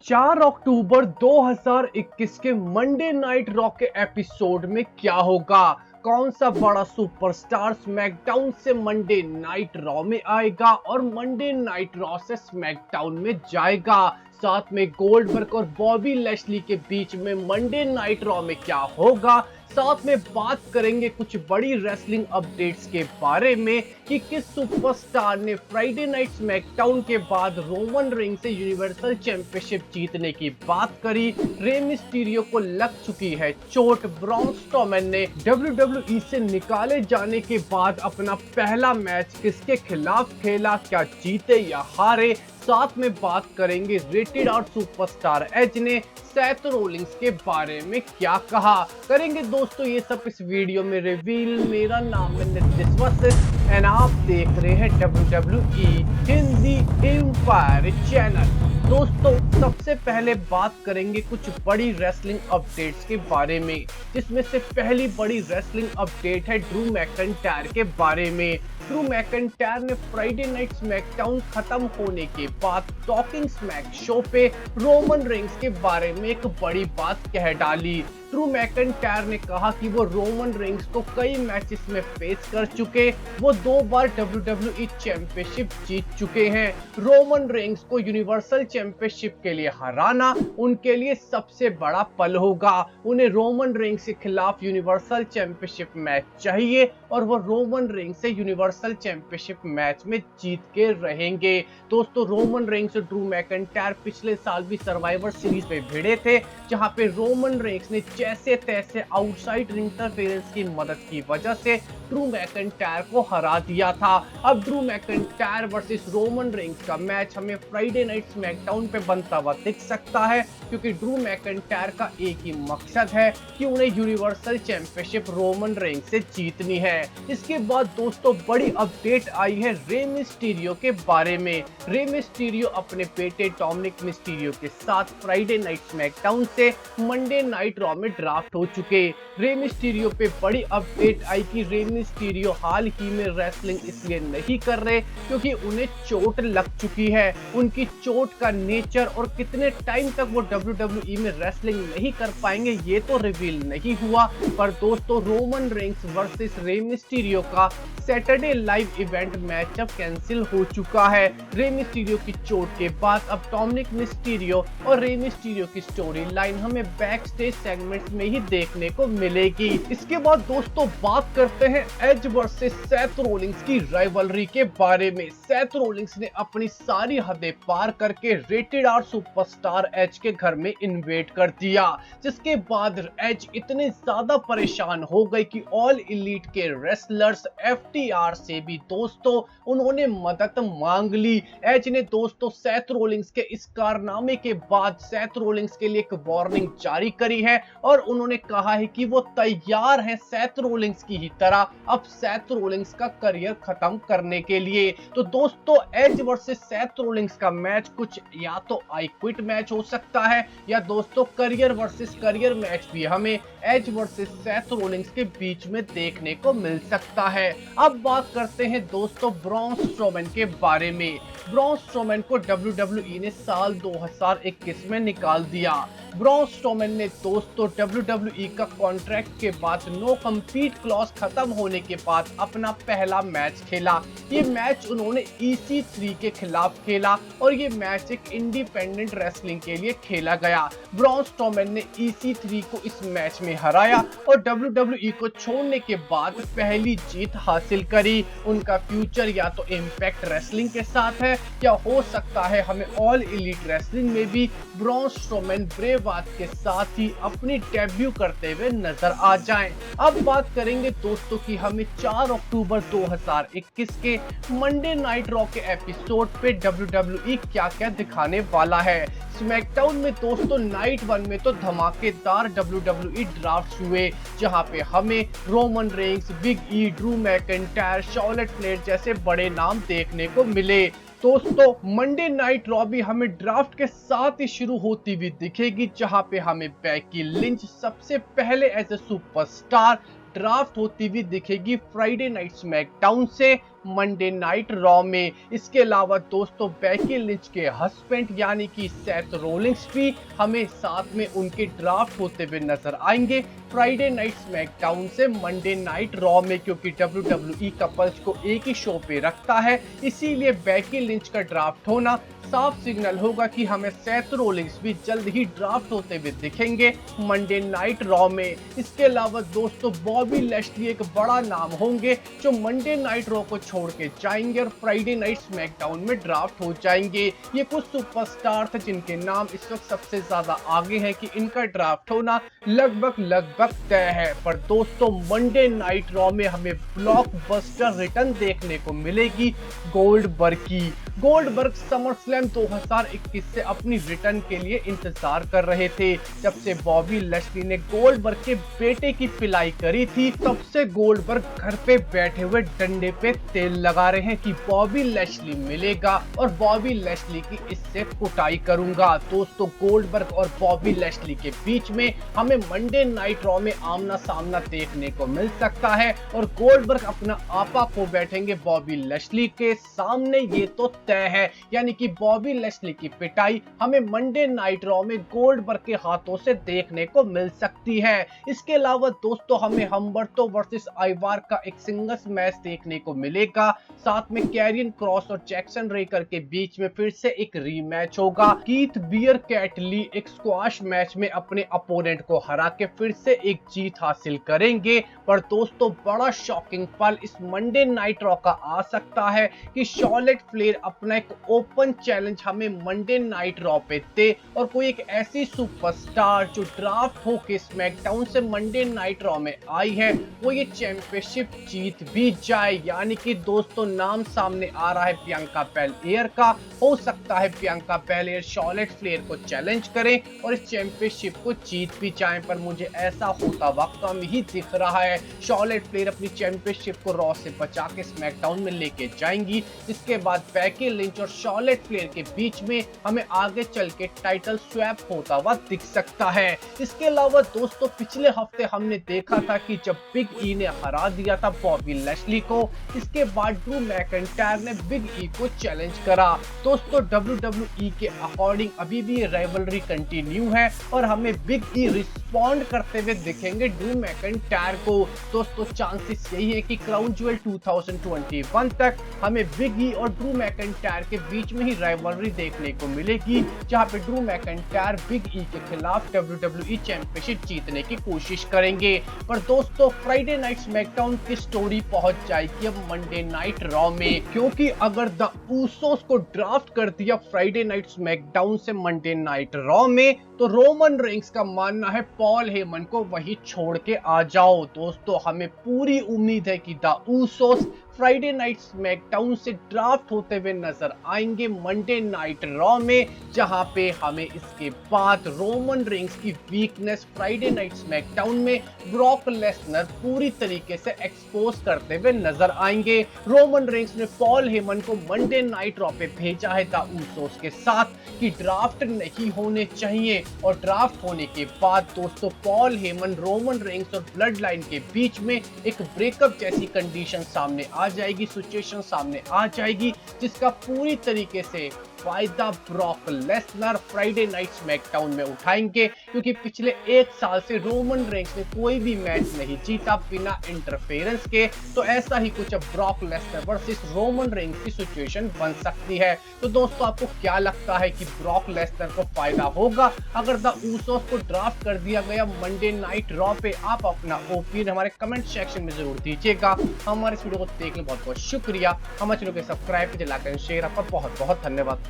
4 अक्टूबर 2021 के Monday night raw के episode में क्या होगा? कौन सा बड़ा सुपरस्टार स्मैकडाउन से मंडे नाइट रॉ में आएगा और मंडे नाइट रॉ से स्मैकडाउन में जाएगा? साथ में गोल्डबर्ग और बॉबी लैशली के बीच में मंडे नाइट रॉ में क्या होगा? साथ में बात करेंगे कुछ बड़ी रेसलिंग अपडेट्स के बारे में कि किस सुपरस्टार ने फ्राइडे नाइट स्मैकडाउन के बाद रोमन रिंग से यूनिवर्सल चैंपियनशिप जीतने की बात करी। रे मिस्टीरियो को लग चुकी है चोट। ब्रॉन स्ट्रोमैन ने WWE से निकाले जाने के बाद अपना पहला मैच किसके खिलाफ खेला, क्या जीते या हारे? साथ में बात करेंगे रेटेड आर सुपरस्टार एज ने सेथ रोलिंग्स के बारे में क्या कहा। करेंगे दोस्तों ये सब इस वीडियो में रिवील। मेरा नाम है नितिश वशिष्ठ एंड आप देख रहे हैं WWE हिंदी एम्पायर चैनल। दोस्तों सबसे पहले बात करेंगे कुछ बड़ी रेसलिंग अपडेट्स के बारे में, जिसमें से पहली बड़ी रेसलिंग अपडेट है ड्रू मैकइंटायर के बारे में। ड्रू मैकइंटायर ने फ्राइडे नाइट स्मैकडाउन खत्म होने के बाद टॉकिंग स्मैक शो पे रोमन रिंग्स के बारे में एक बड़ी बात कह डाली। ड्रू मैकइंटायर ने कहा कि वो रोमन रिंग्स को कई मैचेस में फेस कर चुके, वो 2 बार WWE चैंपियनशिप जीत चुके हैं। रोमन रिंग्स को यूनिवर्सल चैंपियनशिप के लिए हराना उनके लिए सबसे बड़ा पल होगा। उन्हें रोमन रिंग्स के खिलाफ यूनिवर्सल चैंपियनशिप मैच चाहिए और वो रोमन रिंग्स से यूनिवर्सल चैंपियनशिप मैच में जीत के रहेंगे। दोस्तों रोमन रिंग्स और ड्रू मैकइंटायर पिछले साल भी सर्वाइवर सीरीज में भिड़े थे, जहां पे रोमन रिंग्स ने जैसे तैसे आउटसाइड रिंग इंटरफेरेंस की मदद की वजह से ड्रू मैकइंटायर को हरा दिया था। अब Drew McIntyre versus Roman rings का मैच हमें फ्राइडे नाइट स्मैकडाउन पे बनता हुआ दिख सकता है, क्योंकि ड्रू मैकइंटायर का एक ही मकसद है कि उन्हें यूनिवर्सल चैंपियनशिप रोमन रिंग्स से जीतनी है। इसके बाद दोस्तों बड़ी अपडेट आई है रे मिस्टीरियो के बारे में। रे मिस्टीरियो अपने बेटे डोमिनिक मिस्टीरियो के साथ फ्राइडे नाइट स्मैकडाउन से मंडे नाइट रॉ में ड्राफ्ट हो चुके। रे मिस्टीरियो पे बड़ी अपडेट आई कि रे मिस्टीरियो हाल ही में रेसलिंग इसलिए नहीं कर रहे क्योंकि उन्हें चोट लग चुकी है। उनकी चोट का नेचर और कितने टाइम तक वो WWE में रेसलिंग नहीं कर पाएंगे ये तो रिवील नहीं हुआ, पर दोस्तों Roman rings versus Rey Mysterio का सैटरडे लाइव इवेंट मैच अब कैंसिल हो चुका है। रे मिस्टीरियो की चोट के बाद अब डोमिनिक मिस्टीरियो और रे मिस्टीरियो की स्टोरी लाइन हमें बैक स्टेज सेगमेंट्स में ही देखने को मिलेगी। इसके बाद दोस्तों बात करते हैं एज वर्सेस सेथ रोलिंग्स की राइवलरी के बारे में। सेथ रोलिंग्स ने अपनी सारी हदें पार करके रेटेड आर सुपरस्टार एज के घर में इन्वेट कर दिया, जिसके बाद एज इतने ज्यादा परेशान हो गए कि ऑल एलीट के रेसलर्स FTR से भी दोस्तों उन्होंने मदद मांग ली। एज ने दोस्तों सेथ रोलिंग्स के इस कारनामे के बाद सेथ रोलिंग्स के लिए एक वार्निंग जारी करी है और उन्होंने कहा है कि वो तैयार हैं सेथ रोलिंग्स की ही तरह अब सेथ रोलिंग्स का करियर खत्म करने के लिए। तो दोस्तों एज वर्सेस सेथ रोलिंग्स का मैच कुछ या तो आई क्विट मैच हो सकता है या दोस्तों करियर वर्सेस करियर मैच भी हमें एज वर्सेस सेथ रोलिंग्स के बीच में देखने को मिल सकता है। अब बात करते हैं दोस्तों ब्रॉन स्ट्रोमैन के बारे में। ब्रॉन स्ट्रोमैन को WWE ने साल 2021 में निकाल दिया। ब्रॉन स्ट्रोमैन ने दोस्तों WWE का कॉन्ट्रैक्ट के बाद नो कम्पीट क्लॉज खत्म होने के बाद अपना पहला मैच खेला। ये मैच उन्होंने EC3 के खिलाफ खेला और ये मैच एक इंडिपेंडेंट रेसलिंग के लिए खेला गया। ब्रॉन स्ट्रोमैन ने EC3 को इस मैच में हराया और WWE को छोड़ने के बाद पहली जीत हासिल करी। उनका फ्यूचर या तो इम्पैक्ट रेसलिंग के साथ है या हो सकता है हमें ऑल एलीट रेसलिंग में भी ब्रॉन स्ट्रोमैन ब्रे वायट के साथ ही अपनी डेब्यू करते हुए नजर आ जाएं। अब बात करेंगे दोस्तों कि हमें 4 अक्टूबर 2021 के मंडे नाइट रॉ के एपिसोड पे WWE क्या-क्या दिखाने वाला है। स्मैकडाउन में दोस्तों नाइट 1 में तो धमाकेदार WWE ड्राफ्ट हुए, जहां पे हमें Roman rings, big E, Drew McIntyre, Charlotte Flair जैसे बड़े नाम देखने को मिले। दोस्तों मंडे नाइट रॉ भी हमें ड्राफ्ट के साथ ही शुरू होती हुई दिखेगी, जहां पे हमें बेकी लिंच सबसे पहले एज ए सुपरस्टार ड्राफ्ट होती हुई दिखेगी फ्राइडे नाइट स्मैकडाउन से मंडे नाइट रॉ में। इसके अलावा दोस्तों बेकी लिंच के हस्बैंड यानी कि सेथ रोलिंस भी हमें साथ में उनके ड्राफ्ट होते हुए नजर आएंगे फ्राइडे नाइट स्मैकडाउन से मंडे नाइट रॉ में, क्योंकि WWE कपल्स को एक ही शो पे रखता है, इसीलिए बेकी लिंच का ड्राफ्ट होना साफ सिग्नल होगा कि हमें सेथ रोलिंस भी जल्द ही ड्राफ्ट होते हुए दिखेंगे मंडे नाइट रॉ में। इसके अलावा दोस्तों बॉबी लैशली एक बड़ा नाम होंगे जो मंडे नाइट रॉ को छोड़ के जाएंगे और फ्राइडे नाइट स्मैकडाउन में ड्राफ्ट हो जाएंगे। ये कुछ सुपरस्टार थे जिनके नाम इस वक्त सबसे ज्यादा आगे है कि इनका ड्राफ्ट होना लगभग तय है। पर दोस्तों मंडे नाइट रॉ में हमें ब्लॉकबस्टर रिटर्न देखने को मिलेगी गोल्डबर्ग की। गोल्डबर्ग समरस्लैम 2021 से अपनी रिटर्न के लिए इंतजार कर रहे थे। जब से बॉबी लैशली ने गोल्डबर्ग के बेटे की पिलाई करी थी, तब से गोल्डबर्ग घर पे बैठे हुए डंडे पे तेल लगा रहे हैं कि बॉबी लैशली मिलेगा और बॉबी लैशली की इससे कुटाई करूंगा। दोस्तों गोल्डबर्ग और बॉबी लैशली के बीच में हमें मंडे नाइट रॉ में आमना सामना देखने को मिल सकता है और गोल्डबर्ग अपना आपा को बैठेंगे बॉबी लैशली के सामने, ये तो तय है। यानी कि बॉबी लैशली की पिटाई हमें मंडे नाइट रॉ में गोल्डबर्ग के हाथों से देखने को मिल सकती है। इसके अलावा दोस्तों हमें हम्बर्टो वर्सेस आइवार का एक सिंगल्स मैच देखने को मिलेगा, साथ में कैरियन क्रॉस और जैक्सन रेकर के बीच में फिर से एक रीमैच होगा। कीथ बियर कैटली एक स्क्वाश मैच में अपने अपोनेंट को हरा के फिर से एक जीत हासिल करेंगे। पर दोस्तों बड़ा शॉकिंग पल इस मंडे नाइट रॉ का आ सकता है कि शॉर्लेट फ्लेयर अपना एक ओपन चैलेंज हमें मंडे नाइट रॉ पे दे और कोई एक ऐसी सुपरस्टार जो ड्राफ्ट होके स्मैकडाउन से मंडे नाइट रॉ में आई है वो ये चैंपियनशिप जीत भी जाए। यानी कि दोस्तों नाम सामने आ रहा है बियांका बेलेयर का। हो सकता है बियांका बेलेयर शॉर्लेट फ्लेयर को चैलेंज करें और इस चैंपियनशिप को जीत भी जाए, पर मुझे ऐसा होता हुआ कम ही दिख रहा है। शॉर्लेट फ्लेयर अपनी चैंपियनशिप को रॉ से बचा के स्मैकडाउन में लेके जाएंगी, जिसके बाद बेकी लिंच और शॉर्लेट फ्लेयर के बीच में हमें आगे चल के टाइटल स्वैप होता हुआ दिख सकता है। इसके अलावा दोस्तों पिछले हफ्ते हमने देखा था कि जब बिग ई ने हरा दिया था बॉबी लैशली को, इसके बाद ड्रू मैकिंटायर ने बिग ई को चैलेंज करा। दोस्तों WWE के अकॉर्डिंग अभी भी ये राइवलरी कंटिन्यू है और हमें बिग ई रिस्पॉन्ड करते हुए दिखेंगे ड्रू मैकिंटायर को। दोस्तों चांसेस यही है कि क्राउन ज्वेल 2021 तक हमें बिग ई और ड्रू मैकिंटायर के बीच में ही राइवलरी देखने को मिलेगी, जहां पे ड्रू मैकिंटायर बिग ई के खिलाफ WWE चैंपियनशिप जीतने की कोशिश करेंगे। पर दोस्तों फ्राइडे नाइट स्मैकडाउन की स्टोरी पहुंच जाएगी अब मंडे नाइट रॉ में, क्योंकि अगर द ऊसोस को ड्राफ्ट कर दिया फ्राइडे नाइट स्मैकडाउन से मंडे नाइट रॉ में, तो रोमन रेंस का मानना है पॉल हेमन को वही छोड़ के आ जाओ। दोस्तों हमें पूरी उम्मीद है कि the Usos Friday night SmackDown से ड्राफ्ट होते हुए नजर आएंगे मंडे नाइट रॉ में, जहां पे हमें इसके बाद रोमन रेंस की वीकनेस फ्राइडे नाइट स्मैकडाउन में ब्रॉक लेसनर पूरी तरीके से एक्सपोज करते हुए नजर आएंगे। रोमन रेंस ने पॉल हेमन को मंडे नाइट रॉ पे भेजा है द ऊसोस के साथ कि ड्राफ्ट नहीं होने चाहिए, और ड्राफ्ट होने के बाद दोस्तों पॉल हेमन, रोमन रेंस और ब्लड लाइन के बीच में एक ब्रेकअप जैसी कंडीशन सामने आ जाएगी, सिचुएशन सामने आ जाएगी, जिसका पूरी तरीके से फायदा Brock Lesnar Friday night SmackDown में उठाएंगे, क्योंकि पिछले एक साल से रोमन रेंस ने कोई भी मैच नहीं जीता बिना इंटरफेरेंस के। तो ऐसा ही कुछ अब Brock Lesnar versus Roman Reigns की सिचुएशन बन सकती है। तो दोस्तों आपको क्या लगता है कि ब्रॉक लेसनर को फायदा होगा अगर द ऊसोस को ड्राफ्ट कर दिया गया मंडे नाइट रॉ पे? आप अपना ओपिनियन हमारे कमेंट सेक्शन में जरूर दीजिएगा। हमारे इस वीडियो को देखने बहुत बहुत शुक्रिया। हमारे चैनल को सब्सक्राइब कीजिए, लाइक एंड शेयर। आपका बहुत बहुत धन्यवाद।